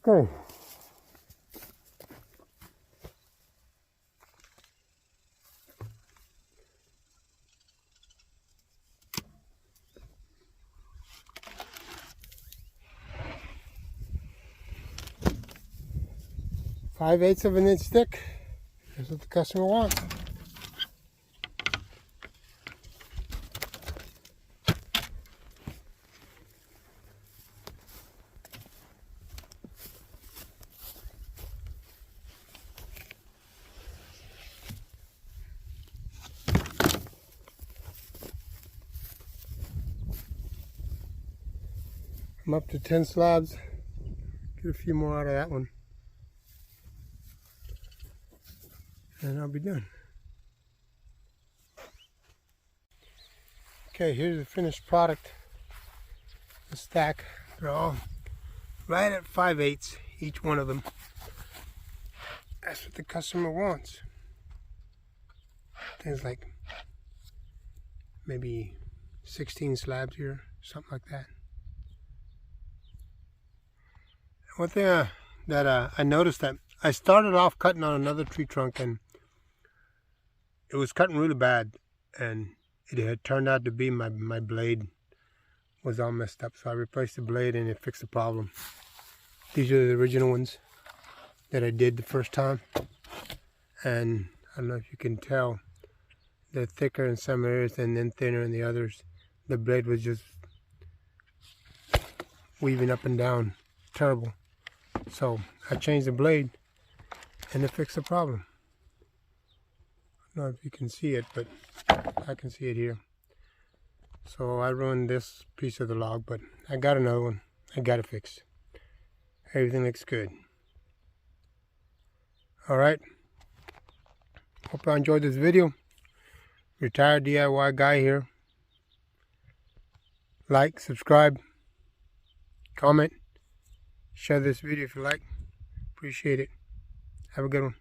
Okay. Five-eighths of an inch thick. That's what the customer wants. I'm up to 10 slabs. Get a few more out of that one. And I'll be done. Okay, here's the finished product. The stack. They're all right at 5/8, each one of them. That's what the customer wants. Things like maybe 16 slabs here, something like that. One thing that I noticed, that I started off cutting on another tree trunk and it was cutting really bad, and it had turned out to be my blade was all messed up, so I replaced the blade and it fixed the problem. These are the original ones that I did the first time, and I don't know if you can tell, they're thicker in some areas and then thinner in the others. The blade was just weaving up and down, terrible. So I changed the blade and it fixed the problem. I don't know if you can see it, but I can see it here. So I ruined this piece of the log, but I got another one. I got it fixed. Everything looks good. Alright. Hope you enjoyed this video. Retired DIY guy here. Like, subscribe, comment, share this video if you like. Appreciate it. Have a good one.